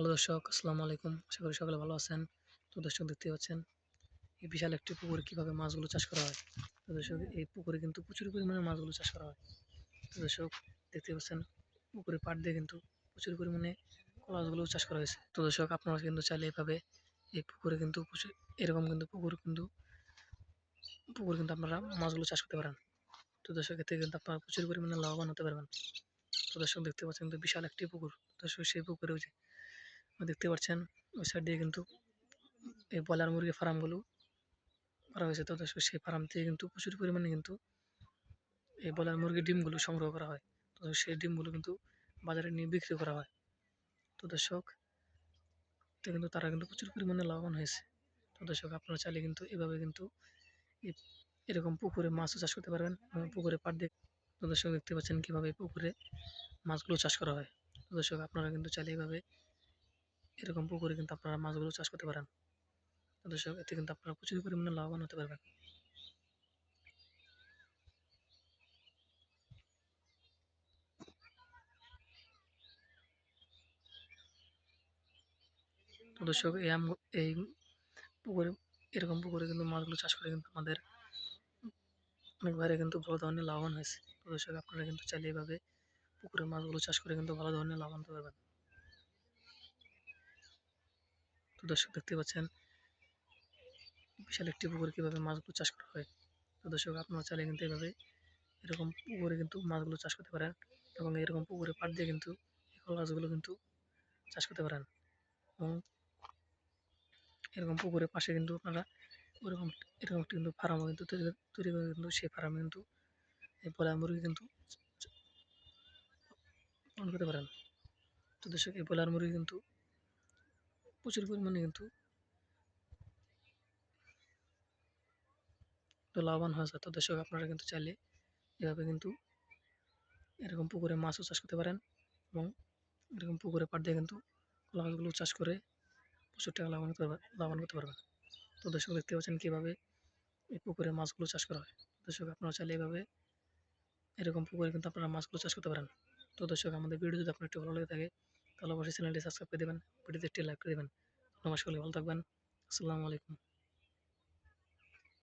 Hello দর্শক, আসসালামু আলাইকুম। আশা করি সকলে ভালো আছেন। তো দর্শক দেখতেই পাচ্ছেন এই বিশাল একটি পুকুরে কিভাবে মাছগুলো চাষ করা হয়। তো দর্শক এই পুকুরে কিন্তু প্রচুর পরিমাণে মাছগুলো চাষ করা হয়। তো দর্শক দেখতেই পাচ্ছেন পুকুরের পাড় দিয়ে কিন্তু প্রচুর পরিমাণে কলা গাছগুলোও চাষ করা হয়েছে। তো দর্শক আপনারা কিন্তু চাইলে এভাবে এই পুকুরে কিন্তু প্রচুর এরকম কিন্তু পুকুর কিন্তু আপনারা মাছগুলো চাষ করতে পারেন। তো দর্শক এতে কিন্তু আপনারা প্রচুর পরিমাণে লাভবান হতে পারবেন। তো দর্শক দেখতে পাচ্ছেন কিন্তু বিশাল একটি পুকুর। দর্শক সেই পুকুরে ওই যে দেখতে পাচ্ছেন ওই সাইড দিয়ে কিন্তু এই ব্রয়লার মুরগির ফার্মগুলো করা হয়েছে। তো দর্শক সেই ফার্ম থেকে কিন্তু প্রচুর পরিমাণে কিন্তু এই ব্রয়লার মুরগির ডিমগুলো সংগ্রহ করা হয়। তো সেই ডিমগুলো কিন্তু বাজারে নিয়ে বিক্রি করা হয়। তো দর্শক তো কিন্তু তারা কিন্তু প্রচুর পরিমাণে লাভবান হয়েছে। তো দর্শক আপনারা চাইলে কিন্তু এভাবে কিন্তু এ এরকম পুকুরে মাছও চাষ করতে পারবেন এবং পুকুরে পাড় দিয়ে তো দর্শক দেখতে পাচ্ছেন কীভাবে পুকুরে মাছগুলো চাষ করা হয়। তো দর্শক আপনারা কিন্তু চাইলে এভাবে এরকম পুকুরে কিন্তু আপনারা মাছগুলো চাষ করতে পারেন। তো দর্শক এতে কিন্তু আপনারা প্রচুর পরিমাণে লাভবান হতে পারবেন। তো দর্শক এই পুকুরে এরকম পুকুরে কিন্তু মাছগুলো চাষ করে কিন্তু আমাদের অনেক ভাইরা কিন্তু ভালো ধরনের লাভবান হয়েছে। তো দর্শক আপনারা কিন্তু চাইলে এভাবে পুকুরে মাছগুলো চাষ করে কিন্তু ভালো ধরনের লাভবান হতে পারবেন। তো দর্শক দেখতে পাচ্ছেন বিশাল একটি পুকুরে কীভাবে মাছগুলো চাষ করা হয়। তো দর্শক আপনারা চাইলে কিন্তু এভাবে এরকম পুকুরে কিন্তু মাছগুলো চাষ করতে পারেন এবং এরকম পুকুরে পাড় দিয়ে কিন্তু এই কলা গাছগুলো কিন্তু চাষ করতে পারেন এবং এরকম পুকুরের পাশে কিন্তু আপনারা ওরকম এরকম একটি কিন্তু ফার্মও কিন্তু তৈরি করে কিন্তু সেই ফার্মে কিন্তু এই ব্রয়লার মুরগি কিন্তু পালন করতে পারেন। তো দর্শক এই ব্রয়লার মুরগি কিন্তু প্রচুর পরিমাণে কিন্তু তো লাভবান হয়ে যায়। তো দর্শক আপনারা কিন্তু চাইলে এভাবে কিন্তু এরকম পুকুরে মাছও চাষ করতে পারেন এবং এরকম পুকুরে পাড় দিয়ে কিন্তু কলা গাছগুলো চাষ করে প্রচুর টাকা লাভবান করতে পারবেন। তো দর্শক দেখতে পাচ্ছেন কীভাবে এই পুকুরে মাছগুলো চাষ করা হয়। দর্শক আপনারা চাইলে এভাবে এরকম পুকুরে কিন্তু আপনারা মাছগুলো চাষ করতে পারেন। তো দর্শক আমাদের ভিডিও যদি আপনার একটু ভালো লেগে থাকে তাহলে অবশ্যই চ্যানেলটি সাবস্ক্রাইব করে দেবেন, ভিডিওতে একটি লাইক করে দেবেন। নমস্কার, ভালো থাকবেন। আসসালামু আলাইকুম।